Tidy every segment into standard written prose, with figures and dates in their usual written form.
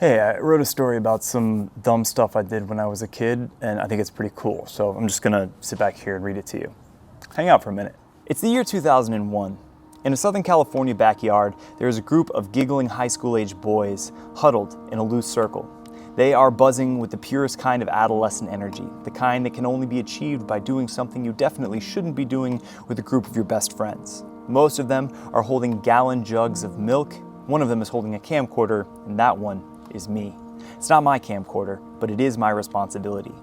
Hey, I wrote a story about some dumb stuff I did when I was a kid, and I think it's pretty cool, so I'm just gonna sit back here and read it to you. Hang out for a minute. It's the year 2001. In a Southern California backyard, there is a group of giggling high school-aged boys huddled in a loose circle. They are buzzing with the purest kind of adolescent energy, the kind that can only be achieved by doing something you definitely shouldn't be doing with a group of your best friends. Most of them are holding gallon jugs of milk. One of them is holding a camcorder, and that one is me. It's not my camcorder, but it is my responsibility.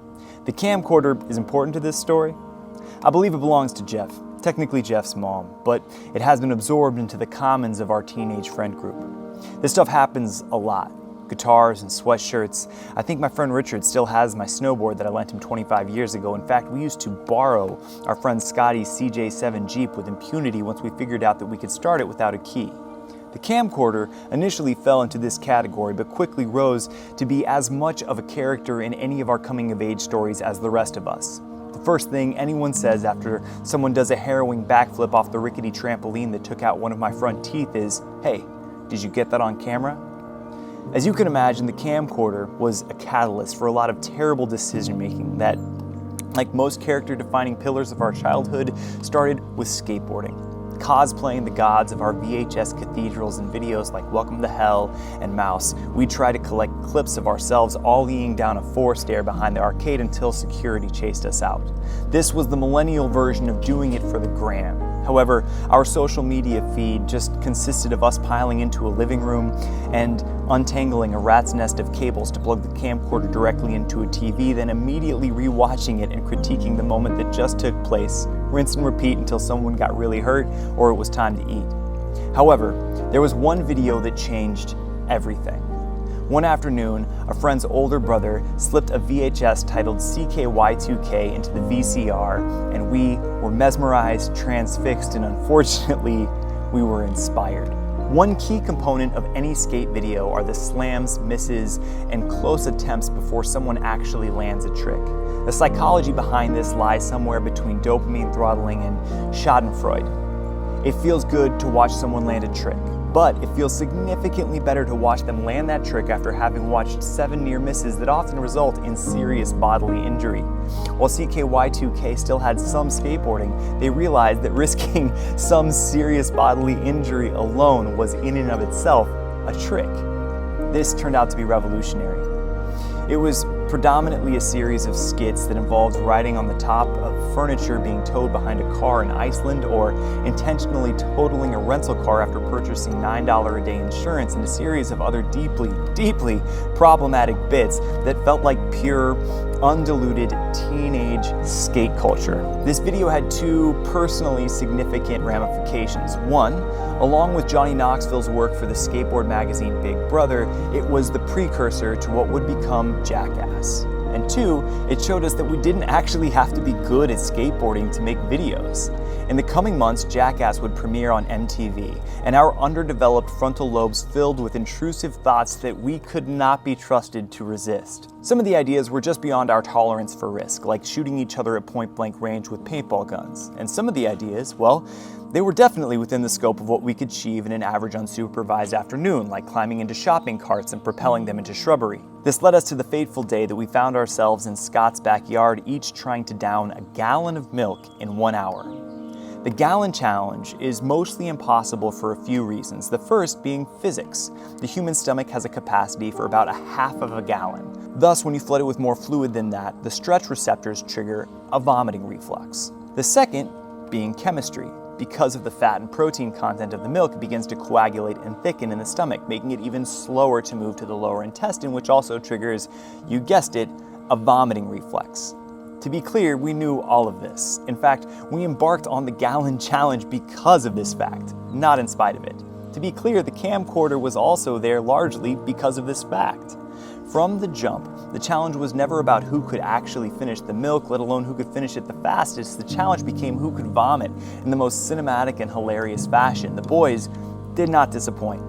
The camcorder is important to this story. I believe it belongs to Jeff, technically Jeff's mom, but it has been absorbed into the commons of our teenage friend group. This stuff happens a lot. Guitars and sweatshirts. I think my friend Richard still has my snowboard that I lent him 25 years ago. In fact, we used to borrow our friend Scotty's CJ7 Jeep with impunity once we figured out that we could start it without a key. The camcorder initially fell into this category, but quickly rose to be as much of a character in any of our coming-of-age stories as the rest of us. The first thing anyone says after someone does a harrowing backflip off the rickety trampoline that took out one of my front teeth is, "Hey, did you get that on camera?" As you can imagine, the camcorder was a catalyst for a lot of terrible decision-making that, like most character-defining pillars of our childhood, started with skateboarding. Cosplaying the gods of our VHS cathedrals in videos like Welcome to Hell and Mouse, we'd try to collect clips of ourselves ollieing down a 4-stair behind the arcade until security chased us out. This was the millennial version of doing it for the gram. However, our social media feed just consisted of us piling into a living room and untangling a rat's nest of cables to plug the camcorder directly into a TV, then immediately rewatching it and critiquing the moment that just took place, rinse and repeat until someone got really hurt or it was time to eat. However, there was one video that changed everything. One afternoon, a friend's older brother slipped a VHS titled CKY into the VCR, and we were mesmerized, transfixed, and unfortunately, we were inspired. One key component of any skate video are the slams, misses, and close attempts before someone actually lands a trick. The psychology behind this lies somewhere between dopamine throttling and schadenfreude. It feels good to watch someone land a trick, but it feels significantly better to watch them land that trick after having watched 7 near misses that often result in serious bodily injury. While CKY still had some skateboarding, they realized that risking some serious bodily injury alone was in and of itself a trick. This turned out to be revolutionary. It was predominantly a series of skits that involved riding on the top of furniture being towed behind a car in Iceland, or intentionally totaling a rental car after purchasing $9 a day insurance, and a series of other deeply problematic bits that felt like pure, undiluted teenage skate culture. This video had 2 personally significant ramifications. One, along with Johnny Knoxville's work for the skateboard magazine Big Brother, it was the precursor to what would become Jackass. And 2, it showed us that we didn't actually have to be good at skateboarding to make videos. In the coming months, Jackass would premiere on MTV, and our underdeveloped frontal lobes filled with intrusive thoughts that we could not be trusted to resist. Some of the ideas were just beyond our tolerance for risk, like shooting each other at point-blank range with paintball guns. And some of the ideas, well, they were definitely within the scope of what we could achieve in an average unsupervised afternoon, like climbing into shopping carts and propelling them into shrubbery. This led us to the fateful day that we found ourselves in Scott's backyard, each trying to down a gallon of milk in 1 hour. The gallon challenge is mostly impossible for a few reasons. The first being physics. The human stomach has a capacity for about 1/2 of a gallon. Thus, when you flood it with more fluid than that, the stretch receptors trigger a vomiting reflex. The second being chemistry. Because of the fat and protein content of the milk, it begins to coagulate and thicken in the stomach, making it even slower to move to the lower intestine, which also triggers, you guessed it, a vomiting reflex. To be clear, we knew all of this. In fact, we embarked on the gallon challenge because of this fact, not in spite of it. To be clear, the camcorder was also there largely because of this fact. From the jump, the challenge was never about who could actually finish the milk, let alone who could finish it the fastest. The challenge became who could vomit in the most cinematic and hilarious fashion. The boys did not disappoint.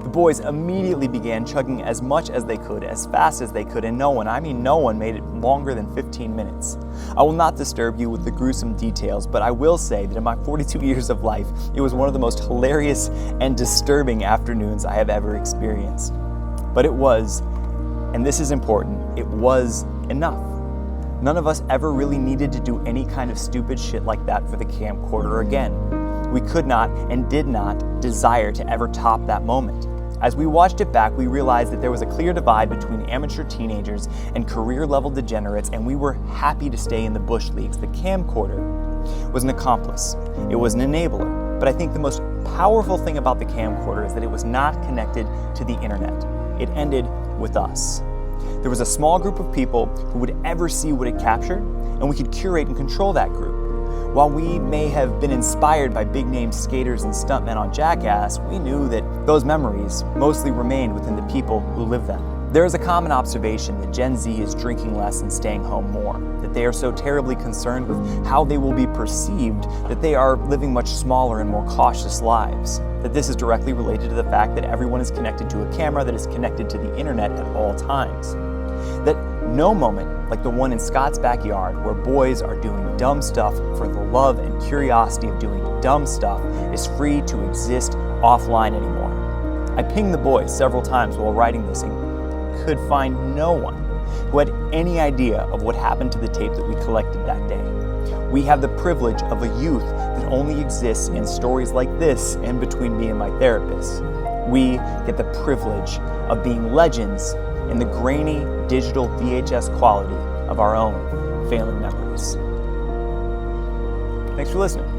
The boys immediately began chugging as much as they could, as fast as they could, and no one made it longer than 15 minutes. I will not disturb you with the gruesome details, but I will say that in my 42 years of life, it was one of the most hilarious and disturbing afternoons I have ever experienced. But it was, and this is important, it was enough. None of us ever really needed to do any kind of stupid shit like that for the camcorder again. We could not and did not desire to ever top that moment. As we watched it back, we realized that there was a clear divide between amateur teenagers and career-level degenerates, and we were happy to stay in the bush leagues. The camcorder was an accomplice. It was an enabler. But I think the most powerful thing about the camcorder is that it was not connected to the internet. It ended with us. There was a small group of people who would ever see what it captured, and we could curate and control that group. While we may have been inspired by big-name skaters and stuntmen on Jackass, we knew that those memories mostly remained within the people who lived them. There is a common observation that Gen Z is drinking less and staying home more, that they are so terribly concerned with how they will be perceived that they are living much smaller and more cautious lives, that this is directly related to the fact that everyone is connected to a camera that is connected to the internet at all times. That no moment like the one in Scott's backyard where boys are doing dumb stuff for the love and curiosity of doing dumb stuff is free to exist offline anymore. I pinged the boys several times while writing this and could find no one who had any idea of what happened to the tape that we collected that day. We have the privilege of a youth that only exists in stories like this and between me and my therapist. We get the privilege of being legends in the grainy digital VHS quality of our own failing memories. Thanks for listening.